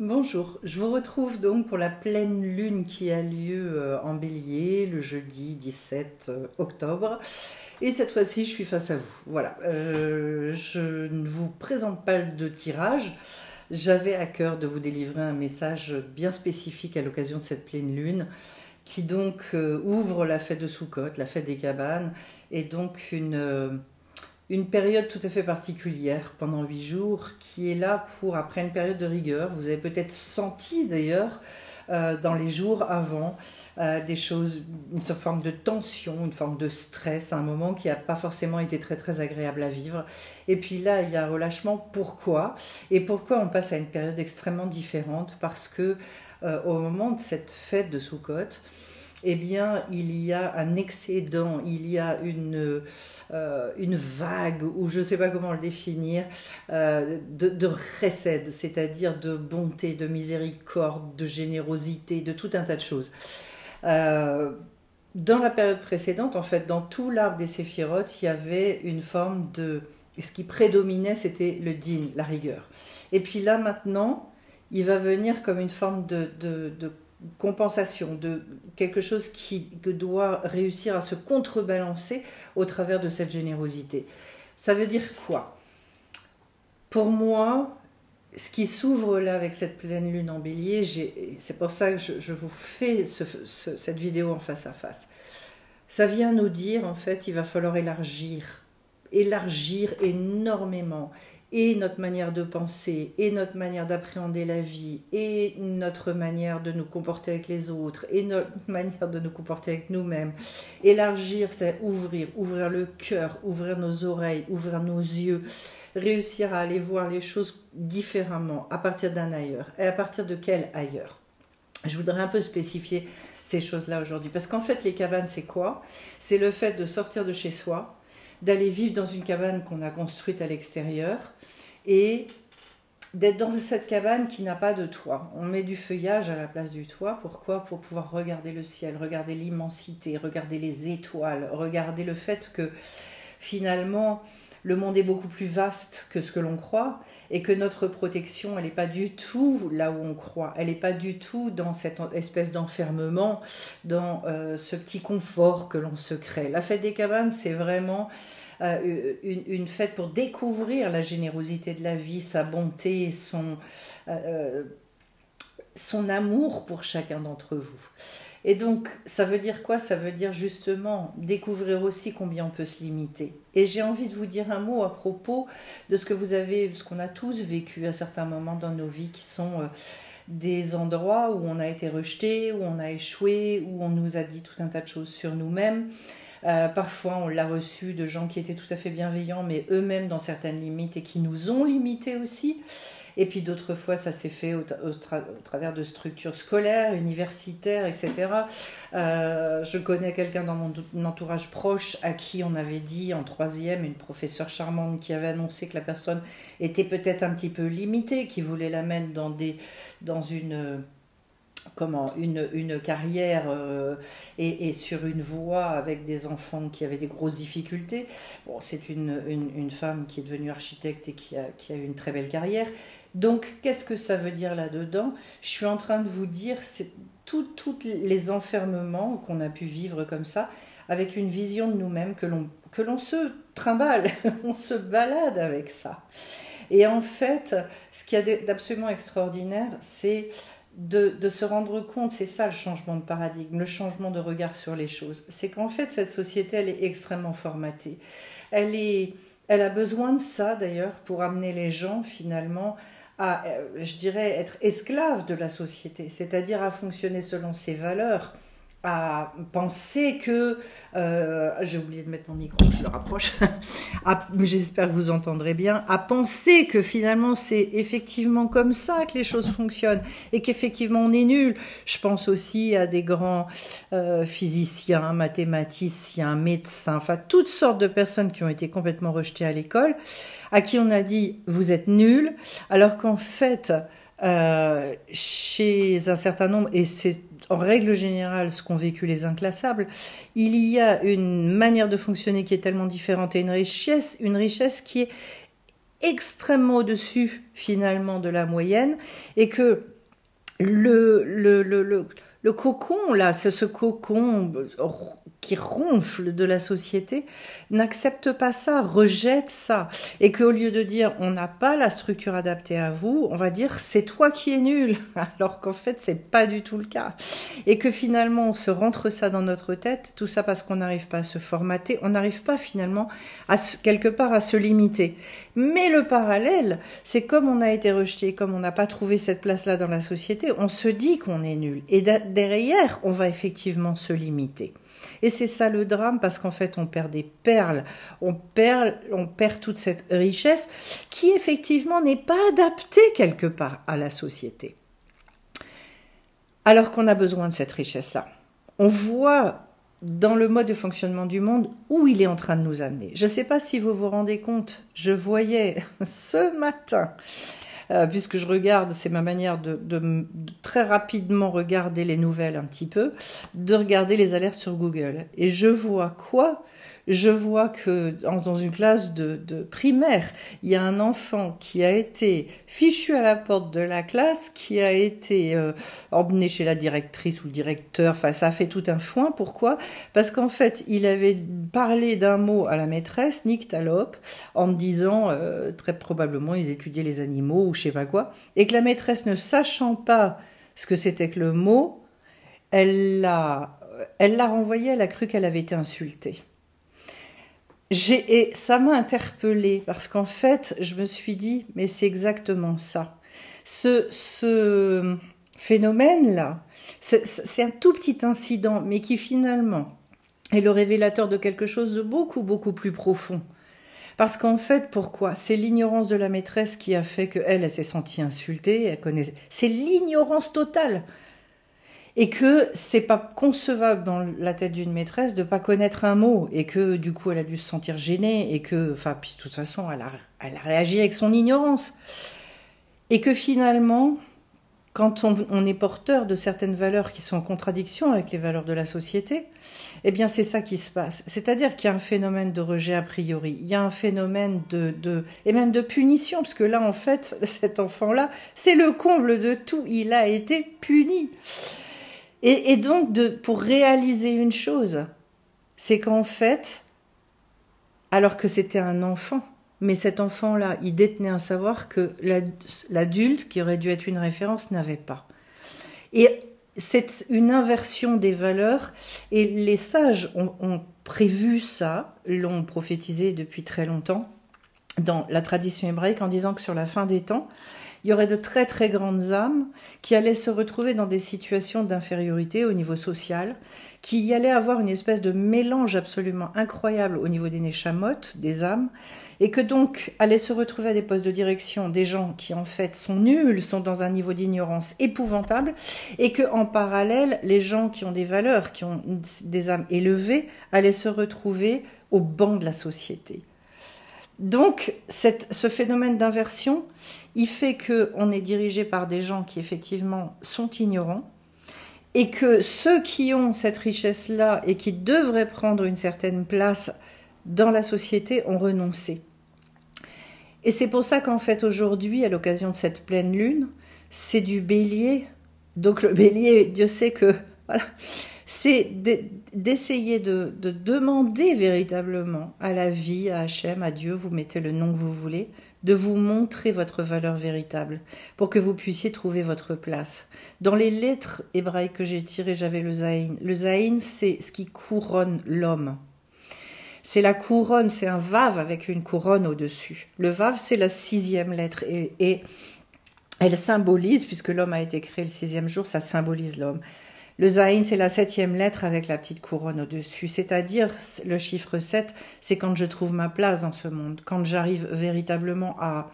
Bonjour, je vous retrouve donc pour la pleine lune qui a lieu en Bélier le jeudi 17 octobre. Et cette fois-ci, je suis face à vous. Voilà, je ne vous présente pas de tirage. J'avais à cœur de vous délivrer un message bien spécifique à l'occasion de cette pleine lune qui donc ouvre la fête de Soukhot, la fête des cabanes, et donc une période tout à fait particulière pendant 8 jours qui est là pour, après une période de rigueur, vous avez peut-être senti d'ailleurs dans les jours avant des choses, une forme de tension, une forme de stress, un moment qui n'a pas forcément été très très agréable à vivre. Et puis là, il y a un relâchement. Pourquoi? Et pourquoi on passe à une période extrêmement différente? Parce que au moment de cette fête de Soukhot, eh bien, il y a un excédent, il y a une vague, ou je ne sais pas comment le définir, de chesed, c'est-à-dire de bonté, de miséricorde, de générosité, de tout un tas de choses. Dans la période précédente, en fait, dans tout l'arbre des séphirotes, il y avait une forme de... Ce qui prédominait, c'était le din, la rigueur. Et puis là, maintenant, il va venir comme une forme de compensation, de quelque chose que doit réussir à se contrebalancer au travers de cette générosité. Ça veut dire quoi? Pour moi, ce qui s'ouvre là avec cette pleine lune en bélier, c'est pour ça que je vous fais cette vidéo en face à face. Ça vient nous dire, en fait, il va falloir élargir énormément, et notre manière de penser, et notre manière d'appréhender la vie, et notre manière de nous comporter avec les autres, et notre manière de nous comporter avec nous-mêmes. Élargir, c'est ouvrir le cœur, ouvrir nos oreilles, ouvrir nos yeux, réussir à aller voir les choses différemment, à partir d'un ailleurs. Et à partir de quel ailleurs? Je voudrais un peu spécifier ces choses-là aujourd'hui, parce qu'en fait, les cabanes, c'est quoi? C'est le fait de sortir de chez soi, d'aller vivre dans une cabane qu'on a construite à l'extérieur, et d'être dans cette cabane qui n'a pas de toit. On met du feuillage à la place du toit. Pourquoi? Pour pouvoir regarder le ciel, regarder l'immensité, regarder les étoiles, regarder le fait que finalement le monde est beaucoup plus vaste que ce que l'on croit, et que notre protection, elle n'est pas du tout là où on croit, elle n'est pas du tout dans cette espèce d'enfermement, dans ce petit confort que l'on se crée. La fête des cabanes, c'est vraiment une fête pour découvrir la générosité de la vie, sa bonté, son amour pour chacun d'entre vous. Et donc, ça veut dire quoi? Ça veut dire justement découvrir aussi combien on peut se limiter. Et j'ai envie de vous dire un mot à propos de ce qu'on a tous vécu à certains moments dans nos vies, qui sont des endroits où on a été rejeté, où on a échoué, où on nous a dit tout un tas de choses sur nous-mêmes. Parfois, on l'a reçu de gens qui étaient tout à fait bienveillants, mais eux-mêmes dans certaines limites, et qui nous ont limités aussi. Et puis d'autres fois, ça s'est fait au travers de structures scolaires, universitaires, etc. Je connais quelqu'un dans mon entourage proche à qui on avait dit en troisième, une professeure charmante qui avait annoncé que la personne était peut-être un petit peu limitée, qui voulait la mettre dans une carrière et sur une voie avec des enfants qui avaient des grosses difficultés. Bon, c'est une femme qui est devenue architecte et qui a eu une très belle carrière. Donc, qu'est-ce que ça veut dire là-dedans? Je suis en train de vous dire, c'est tous les enfermements qu'on a pu vivre comme ça, avec une vision de nous-mêmes que l'on se trimballe, on se balade avec ça. Et en fait, ce qu'il y a d'absolument extraordinaire, c'est de se rendre compte, c'est ça le changement de paradigme, le changement de regard sur les choses. C'est qu'en fait, cette société, elle est extrêmement formatée. Elle a besoin de ça, d'ailleurs, pour amener les gens, finalement, à, je dirais, être esclaves de la société, c'est-à-dire à fonctionner selon ses valeurs, à penser que... j'ai oublié de mettre mon micro, je le rapproche. J'espère que vous entendrez bien. À penser que finalement c'est effectivement comme ça que les choses fonctionnent, et qu'effectivement on est nul. Je pense aussi à des grands physiciens, mathématiciens, médecins, enfin toutes sortes de personnes qui ont été complètement rejetées à l'école, à qui on a dit vous êtes nuls, alors qu'en fait chez un certain nombre, et c'est en règle générale ce qu'ont vécu les inclassables, il y a une manière de fonctionner qui est tellement différente, et une richesse qui est extrêmement au-dessus finalement de la moyenne, et que le cocon, là, ce cocon qui ronfle de la société, n'accepte pas ça, rejette ça. Et qu'au lieu de dire on n'a pas la structure adaptée à vous, on va dire c'est toi qui es nul. Alors qu'en fait, c'est pas du tout le cas. Et que finalement, on se rentre ça dans notre tête, tout ça parce qu'on n'arrive pas à se formater, on n'arrive pas finalement quelque part à se limiter. Mais le parallèle, c'est comme on a été rejeté, comme on n'a pas trouvé cette place-là dans la société, on se dit qu'on est nul. Et derrière, on va effectivement se limiter. Et c'est ça le drame, parce qu'en fait, on perd des perles, on perd toute cette richesse qui effectivement n'est pas adaptée quelque part à la société. Alors qu'on a besoin de cette richesse-là. On voit dans le mode de fonctionnement du monde où il est en train de nous amener. Je ne sais pas si vous vous rendez compte, je voyais ce matin, puisque je regarde, c'est ma manière de très rapidement regarder les nouvelles un petit peu, de regarder les alertes sur Google. Et je vois quoi ? Je vois que dans une classe de primaire, il y a un enfant qui a été fichu à la porte de la classe, qui a été emmené chez la directrice ou le directeur. Enfin, ça a fait tout un foin. Pourquoi ? Parce qu'en fait, il avait parlé d'un mot à la maîtresse, nyctalope, en disant très probablement ils étudiaient les animaux ou je sais pas quoi, et que la maîtresse, ne sachant pas ce que c'était que le mot, elle l'a renvoyé. Elle a cru qu'elle avait été insultée. Et ça m'a interpellée, parce qu'en fait, je me suis dit, mais c'est exactement ça. Ce phénomène-là, c'est un tout petit incident, mais qui finalement est le révélateur de quelque chose de beaucoup, beaucoup plus profond. Parce qu'en fait, pourquoi ? C'est l'ignorance de la maîtresse qui a fait qu'elle s'est sentie insultée, c'est l'ignorance totale. Et que c'est pas concevable dans la tête d'une maîtresse de pas connaître un mot, et que du coup elle a dû se sentir gênée, et que, enfin, puis de toute façon elle a réagi avec son ignorance. Et que finalement, quand on est porteur de certaines valeurs qui sont en contradiction avec les valeurs de la société, eh bien c'est ça qui se passe. C'est-à-dire qu'il y a un phénomène de rejet a priori, il y a un phénomène et même de punition, parce que là en fait, cet enfant-là, c'est le comble de tout, il a été puni. Et donc, pour réaliser une chose, c'est qu'en fait, alors que c'était un enfant, mais cet enfant-là, il détenait un savoir que l'adulte, qui aurait dû être une référence, n'avait pas. Et c'est une inversion des valeurs, et les sages ont prévu ça, l'ont prophétisé depuis très longtemps, dans la tradition hébraïque, en disant que sur la fin des temps, il y aurait de très très grandes âmes qui allaient se retrouver dans des situations d'infériorité au niveau social, qui y allaient avoir une espèce de mélange absolument incroyable au niveau des neshamot, des âmes, et que donc allaient se retrouver à des postes de direction des gens qui en fait sont nuls, sont dans un niveau d'ignorance épouvantable, et que en parallèle, les gens qui ont des valeurs, qui ont des âmes élevées, allaient se retrouver au banc de la société. Donc, ce phénomène d'inversion, il fait qu'on est dirigé par des gens qui, effectivement, sont ignorants, et que ceux qui ont cette richesse-là et qui devraient prendre une certaine place dans la société ont renoncé. Et c'est pour ça qu'en fait, aujourd'hui, à l'occasion de cette pleine lune, c'est du bélier. Donc, le bélier, Dieu sait que... voilà. C'est d'essayer de demander véritablement à la vie, à Hachem, à Dieu, vous mettez le nom que vous voulez, de vous montrer votre valeur véritable, pour que vous puissiez trouver votre place. Dans les lettres hébraïques que j'ai tirées, j'avais le Zaïn. Le Zaïn, c'est ce qui couronne l'homme. C'est la couronne, c'est un Vav avec une couronne au-dessus. Le Vav, c'est la 6e lettre, et elle symbolise, puisque l'homme a été créé le 6e jour, ça symbolise l'homme. Le Zaïn, c'est la 7e lettre avec la petite couronne au-dessus. C'est-à-dire, le chiffre 7, c'est quand je trouve ma place dans ce monde, quand j'arrive véritablement à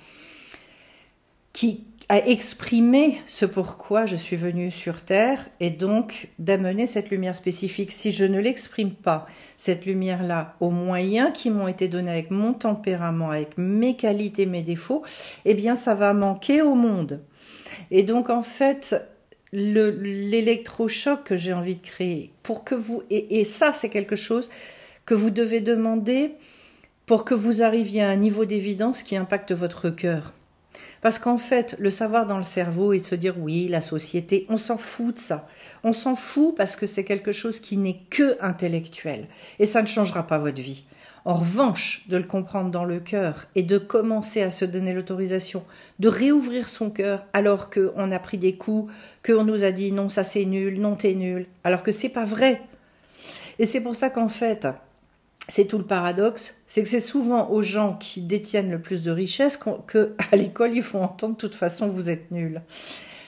exprimer ce pourquoi je suis venue sur Terre, et donc d'amener cette lumière spécifique. Si je ne l'exprime pas, cette lumière-là, aux moyens qui m'ont été donnés avec mon tempérament, avec mes qualités, mes défauts, eh bien ça va manquer au monde. Et donc en fait... l'électrochoc que j'ai envie de créer pour que vous, et ça c'est quelque chose que vous devez demander pour que vous arriviez à un niveau d'évidence qui impacte votre cœur. Parce qu'en fait, le savoir dans le cerveau et se dire oui, la société, on s'en fout de ça. On s'en fout parce que c'est quelque chose qui n'est que intellectuel. Et ça ne changera pas votre vie. En revanche, de le comprendre dans le cœur et de commencer à se donner l'autorisation de réouvrir son cœur alors qu'on a pris des coups, qu'on nous a dit non, ça c'est nul, non, t'es nul, alors que c'est pas vrai. Et c'est pour ça qu'en fait, c'est tout le paradoxe, c'est que c'est souvent aux gens qui détiennent le plus de richesses qu'à l'école, ils font entendre de toute façon vous êtes nuls.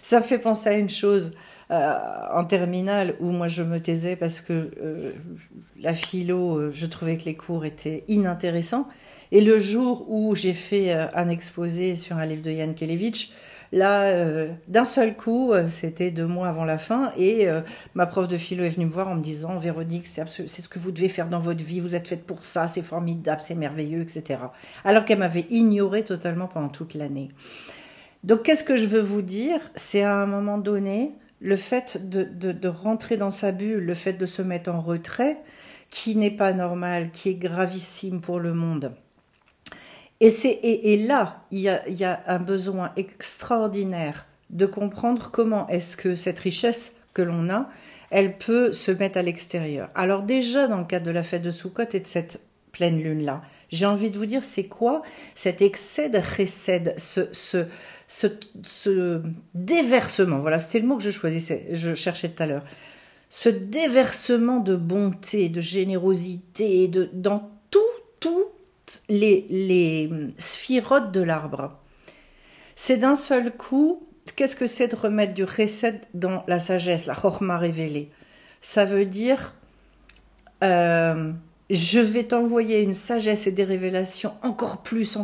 Ça me fait penser à une chose en terminale où moi je me taisais parce que la philo, je trouvais que les cours étaient inintéressants. Et le jour où j'ai fait un exposé sur un livre de Jan Kelevich, là, d'un seul coup, c'était 2 mois avant la fin, et ma prof de philo est venue me voir en me disant « Véronique, c'est ce que vous devez faire dans votre vie, vous êtes faite pour ça, c'est formidable, c'est merveilleux, etc. » Alors qu'elle m'avait ignorée totalement pendant toute l'année. Donc, qu'est-ce que je veux vous dire? C'est à un moment donné, le fait de rentrer dans sa bulle, le fait de se mettre en retrait, qui n'est pas normal, qui est gravissime pour le monde. Et là, il y a un besoin extraordinaire de comprendre comment est-ce que cette richesse que l'on a, elle peut se mettre à l'extérieur. Alors déjà, dans le cadre de la fête de Soukhot et de cette pleine lune-là, j'ai envie de vous dire, c'est quoi cet excès de chesed, ce déversement, voilà, c'était le mot que je cherchais tout à l'heure, ce déversement de bonté, de générosité, dans tout les sphirotes de l'arbre. C'est d'un seul coup, qu'est-ce que c'est de remettre du chesed dans la sagesse, la chorma révélée? Ça veut dire, je vais t'envoyer une sagesse et des révélations encore plus.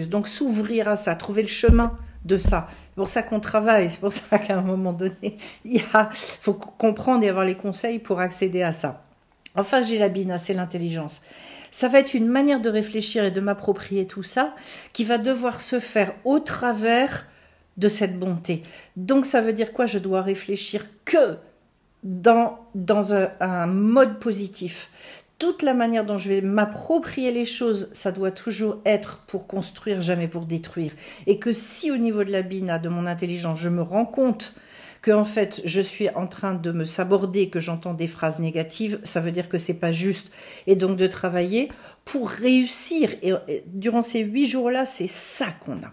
Donc s'ouvrir à ça, trouver le chemin de ça. C'est pour ça qu'on travaille, c'est pour ça qu'à un moment donné, il faut comprendre et avoir les conseils pour accéder à ça. Enfin, j'ai la bina, c'est l'intelligence. Ça va être une manière de réfléchir et de m'approprier tout ça qui va devoir se faire au travers de cette bonté. Donc ça veut dire quoi? Je dois réfléchir que dans un mode positif. Toute la manière dont je vais m'approprier les choses, ça doit toujours être pour construire, jamais pour détruire. Et que si au niveau de la bina, de mon intelligence, je me rends compte que en fait je suis en train de me saborder, que j'entends des phrases négatives, ça veut dire que c'est pas juste. Et donc de travailler pour réussir. Et durant ces 8 jours-là, c'est ça qu'on a.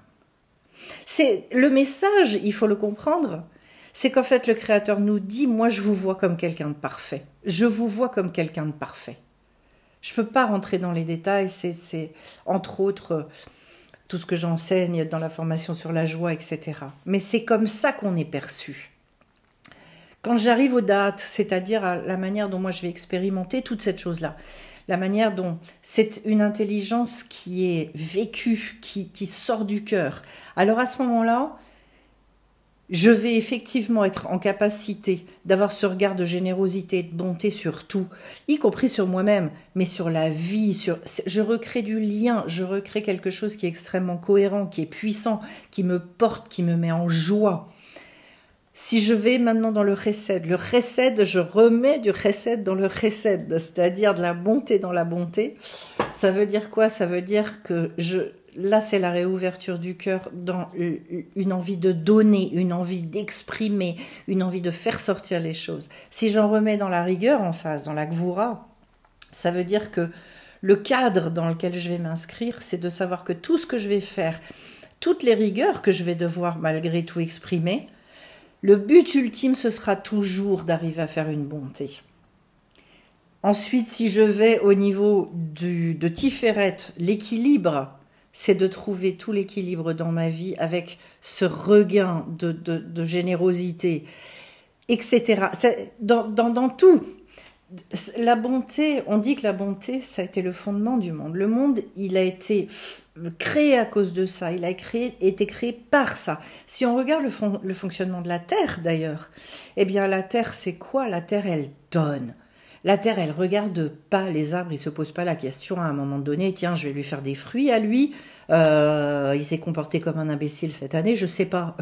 C'est le message, il faut le comprendre. C'est qu'en fait le Créateur nous dit, moi je vous vois comme quelqu'un de parfait. Je vous vois comme quelqu'un de parfait. Je peux pas rentrer dans les détails, c'est entre autres tout ce que j'enseigne dans la formation sur la joie, etc. Mais c'est comme ça qu'on est perçu. Quand j'arrive aux dates, c'est-à-dire à la manière dont moi je vais expérimenter toute cette chose-là, la manière dont c'est une intelligence qui est vécue, qui sort du cœur, alors à ce moment-là, je vais effectivement être en capacité d'avoir ce regard de générosité et de bonté sur tout, y compris sur moi-même, mais sur la vie, je recrée du lien, je recrée quelque chose qui est extrêmement cohérent, qui est puissant, qui me porte, qui me met en joie. Si je vais maintenant dans le chesed, je remets du chesed dans le chesed, c'est-à-dire de la bonté dans la bonté. Ça veut dire quoi? Ça veut dire que là, c'est la réouverture du cœur dans une envie de donner, une envie d'exprimer, une envie de faire sortir les choses. Si j'en remets dans la rigueur en face, dans la gvoura, ça veut dire que le cadre dans lequel je vais m'inscrire, c'est de savoir que tout ce que je vais faire, toutes les rigueurs que je vais devoir malgré tout exprimer, le but ultime, ce sera toujours d'arriver à faire une bonté. Ensuite, si je vais au niveau de Tiferet, l'équilibre, c'est de trouver tout l'équilibre dans ma vie avec ce regain de générosité, etc. Dans tout. La bonté, on dit que la bonté, ça a été le fondement du monde. Le monde, il a été créé à cause de ça, il a été créé par ça. Si on regarde le fonctionnement de la Terre, d'ailleurs, eh bien la Terre, c'est quoi? La Terre, elle donne. La Terre, elle regarde pas les arbres, ils se posent pas la question à un moment donné, tiens, je vais lui faire des fruits à lui, il s'est comporté comme un imbécile cette année, je sais pas.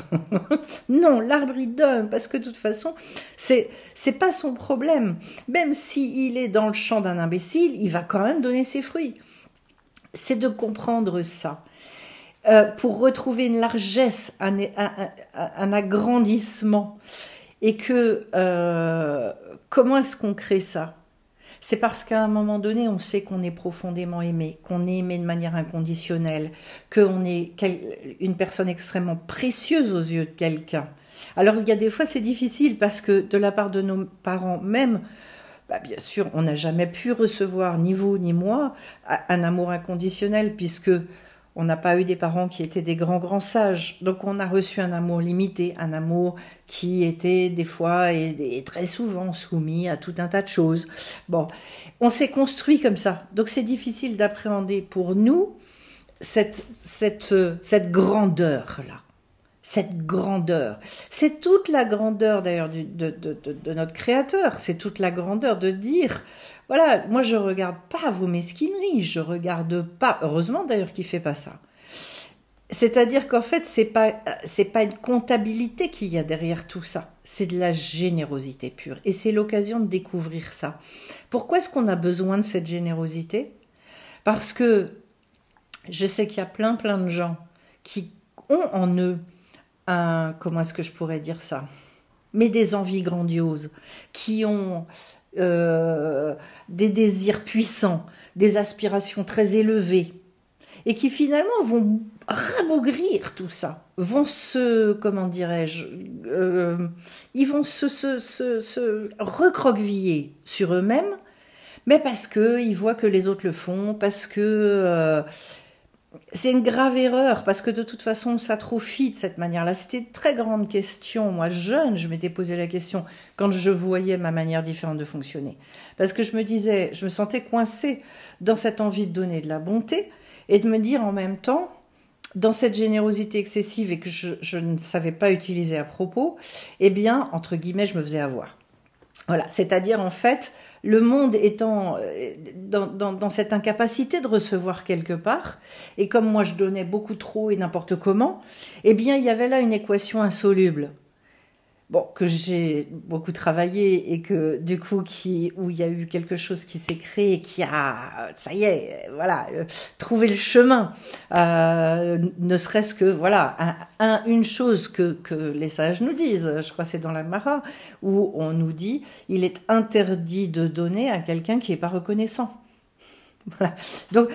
Non, l'arbre, il donne, parce que de toute façon, c'est pas son problème. Même s'il est dans le champ d'un imbécile, il va quand même donner ses fruits. c'est de comprendre ça. Pour retrouver une largesse, un agrandissement. Et que, comment est-ce qu'on crée ça? C'est parce qu'à un moment donné, on sait qu'on est profondément aimé, qu'on est aimé de manière inconditionnelle, qu'on est une personne extrêmement précieuse aux yeux de quelqu'un. Alors il y a des fois c'est difficile parce que de la part de nos parents même, bah, bien sûr on n'a jamais pu recevoir, ni vous ni moi, un amour inconditionnel puisque on n'a pas eu des parents qui étaient des grands sages. Donc on a reçu un amour limité, un amour qui était des fois et très souvent soumis à tout un tas de choses. Bon, on s'est construit comme ça. Donc c'est difficile d'appréhender pour nous cette grandeur-là. Cette grandeur. C'est toute la grandeur d'ailleurs de notre Créateur. C'est toute la grandeur de dire... Voilà, moi je regarde pas vos mesquineries, je regarde pas, heureusement d'ailleurs qu'il fait pas ça. C'est-à-dire qu'en fait, c'est pas une comptabilité qu'il y a derrière tout ça, c'est de la générosité pure. Et c'est l'occasion de découvrir ça. Pourquoi est-ce qu'on a besoin de cette générosité? Parce que je sais qu'il y a plein de gens qui ont en eux comment est-ce que je pourrais dire ça? Mais des envies grandioses, qui ont des désirs puissants, des aspirations très élevées, et qui finalement vont rabougrir tout ça, vont comment dirais-je, ils vont se recroqueviller sur eux-mêmes, mais parce qu'ils voient que les autres le font, parce que c'est une grave erreur, parce que de toute façon, on s'atrophie de cette manière-là. C'était une très grande question. Moi, jeune, je m'étais posé la question quand je voyais ma manière différente de fonctionner. Parce que je me disais, je me sentais coincée dans cette envie de donner de la bonté et de me dire en même temps, dans cette générosité excessive et que je ne savais pas utiliser à propos, eh bien, entre guillemets, je me faisais avoir. Voilà, c'est-à-dire en fait... Le monde étant dans cette incapacité de recevoir quelque part, et comme moi je donnais beaucoup trop et n'importe comment, eh bien il y avait là une équation insoluble. Bon, que j'ai beaucoup travaillé et que du coup où il y a eu quelque chose qui s'est créé, qui a, ça y est, voilà, trouvé le chemin. Ne serait-ce que, voilà, une chose que les sages nous disent, je crois que c'est dans la Mara, où on nous dit, il est interdit de donner à quelqu'un qui n'est pas reconnaissant. Voilà. Donc,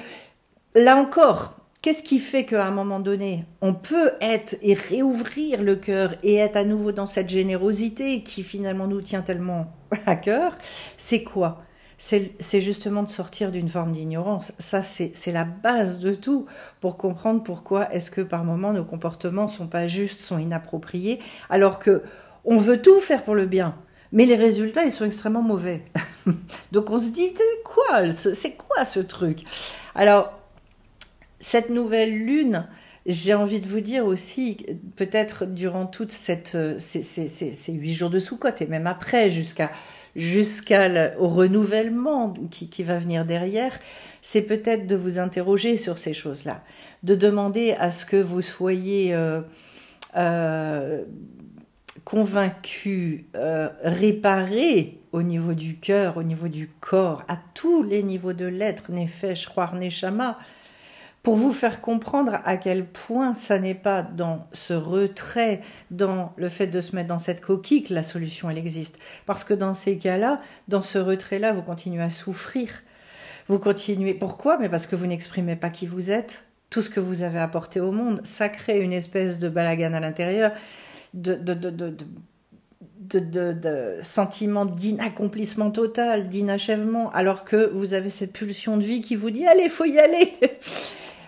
là encore, qu'est-ce qui fait qu'à un moment donné, on peut être et réouvrir le cœur et être à nouveau dans cette générosité qui finalement nous tient tellement à cœur? C'est quoi? C'est justement de sortir d'une forme d'ignorance. Ça, c'est la base de tout pour comprendre pourquoi est-ce que par moments nos comportements sont pas justes, sont inappropriés, alors que on veut tout faire pour le bien. Mais les résultats, ils sont extrêmement mauvais. Donc on se dit, c'est quoi ce truc? Alors, cette nouvelle lune, j'ai envie de vous dire aussi, peut-être durant toutes ces 8 jours de Soukhot, et même après, au renouvellement qui va venir derrière, c'est peut-être de vous interroger sur ces choses-là, de demander à ce que vous soyez convaincus, réparés au niveau du cœur, au niveau du corps, à tous les niveaux de l'être, Nefesh, Roar, Neshama, pour vous faire comprendre à quel point ça n'est pas dans ce retrait, dans le fait de se mettre dans cette coquille que la solution elle existe. Parce que dans ces cas-là, dans ce retrait-là, vous continuez à souffrir. Vous continuez. Pourquoi? Mais parce que vous n'exprimez pas qui vous êtes, tout ce que vous avez apporté au monde. Ça crée une espèce de balagan à l'intérieur, de sentiment d'inaccomplissement total, d'inachèvement, alors que vous avez cette pulsion de vie qui vous dit « Allez, faut y aller !»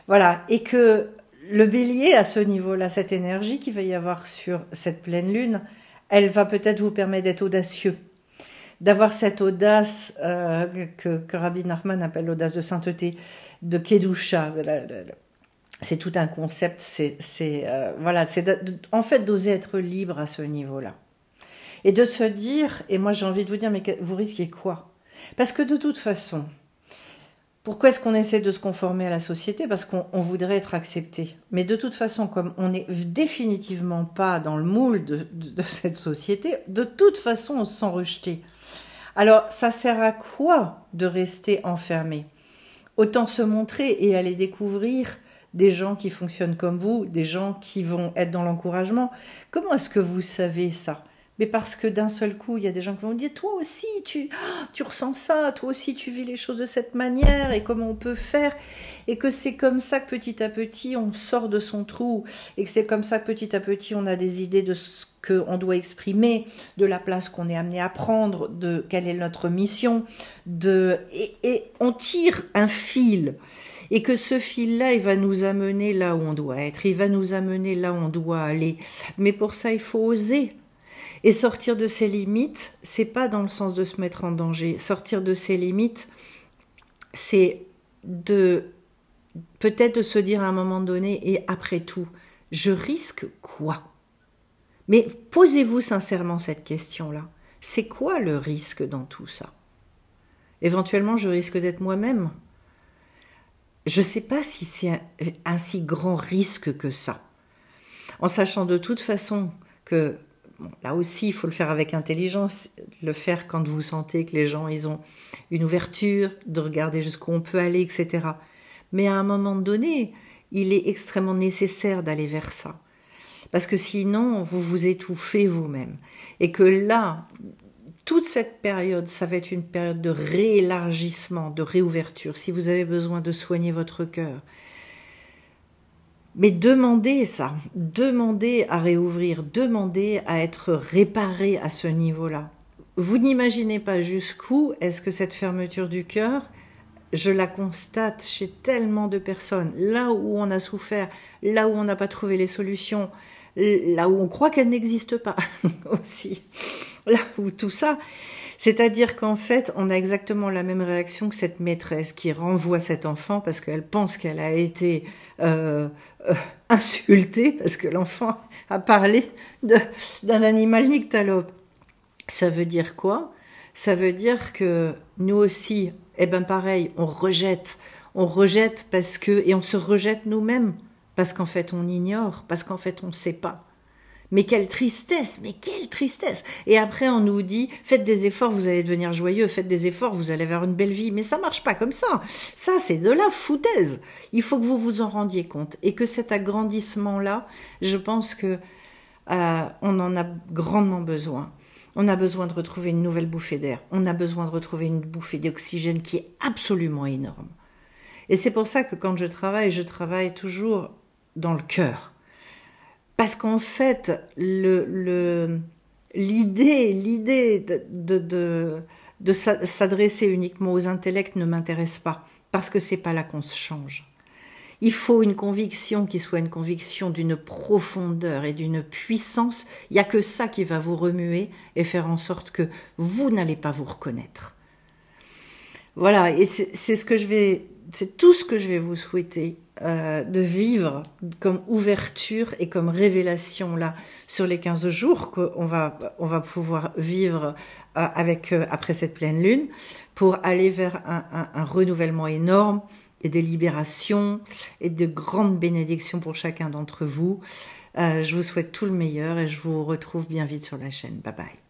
Voilà, et que le bélier, à ce niveau-là, cette énergie qu'il va y avoir sur cette pleine lune, elle va peut-être vous permettre d'être audacieux, d'avoir cette audace que Rabbi Nachman appelle l'audace de sainteté, de Kedusha. C'est tout un concept, voilà, en fait d'oser être libre à ce niveau-là. Et de se dire, et moi j'ai envie de vous dire, mais vous risquez quoi? Parce que de toute façon, pourquoi est-ce qu'on essaie de se conformer à la société? Parce qu'on voudrait être accepté. Mais de toute façon, comme on n'est définitivement pas dans le moule de cette société, de toute façon, on se sent rejeté. Alors, ça sert à quoi de rester enfermé? autant se montrer et aller découvrir des gens qui fonctionnent comme vous, des gens qui vont être dans l'encouragement. Comment est-ce que vous savez ça? Mais parce que d'un seul coup, il y a des gens qui vont dire, toi aussi, tu ressens ça, toi aussi, tu vis les choses de cette manière, et comment on peut faire, et que c'est comme ça que petit à petit, on sort de son trou, et que c'est comme ça que petit à petit, on a des idées de ce qu'on doit exprimer, de la place qu'on est amené à prendre, de quelle est notre mission, et on tire un fil. Et que ce fil-là, il va nous amener là où on doit être, il va nous amener là où on doit aller. Mais pour ça, il faut oser. Et sortir de ses limites, c'est pas dans le sens de se mettre en danger. Sortir de ses limites, c'est peut-être de se dire à un moment donné, et après tout, je risque quoi? Mais posez-vous sincèrement cette question-là. C'est quoi le risque dans tout ça? Éventuellement, je risque d'être moi-même. Je ne sais pas si c'est un si grand risque que ça. En sachant de toute façon que, bon, là aussi, il faut le faire avec intelligence, le faire quand vous sentez que les gens, ils ont une ouverture, de regarder jusqu'où on peut aller, etc. Mais à un moment donné, il est extrêmement nécessaire d'aller vers ça. Parce que sinon, vous vous étouffez vous-même. Et que là, toute cette période, ça va être une période de réélargissement, de réouverture, si vous avez besoin de soigner votre cœur. Mais demandez ça, demandez à réouvrir, demandez à être réparé à ce niveau-là. Vous n'imaginez pas jusqu'où est-ce que cette fermeture du cœur, je la constate chez tellement de personnes, là où on a souffert, là où on n'a pas trouvé les solutions, là où on croit qu'elles n'existent pas aussi, là où tout ça, c'est-à-dire qu'en fait, on a exactement la même réaction que cette maîtresse qui renvoie cet enfant parce qu'elle pense qu'elle a été insultée parce que l'enfant a parlé d'un animal nyctalope. Ça veut dire quoi? Ça veut dire que nous aussi, eh ben pareil, on rejette parce que, et on se rejette nous-mêmes, parce qu'en fait on ignore, parce qu'en fait on ne sait pas. Mais quelle tristesse, mais quelle tristesse! Et après on nous dit, faites des efforts, vous allez devenir joyeux, faites des efforts, vous allez avoir une belle vie. Mais ça marche pas comme ça. Ça c'est de la foutaise. Il faut que vous vous en rendiez compte. Et que cet agrandissement-là, je pense que on en a grandement besoin. On a besoin de retrouver une nouvelle bouffée d'air. On a besoin de retrouver une bouffée d'oxygène qui est absolument énorme. Et c'est pour ça que quand je travaille toujours dans le cœur. Parce qu'en fait, l'idée de s'adresser uniquement aux intellects ne m'intéresse pas. Parce que c'est pas là qu'on se change. Il faut une conviction qui soit une conviction d'une profondeur et d'une puissance. Il n'y a que ça qui va vous remuer et faire en sorte que vous n'allez pas vous reconnaître. Voilà, et c'est tout ce que je vais vous souhaiter de vivre comme ouverture et comme révélation là sur les 15 jours qu'on va pouvoir vivre après cette pleine lune pour aller vers un renouvellement énorme et des libérations et de grandes bénédictions pour chacun d'entre vous. Je vous souhaite tout le meilleur et je vous retrouve bien vite sur la chaîne. Bye bye.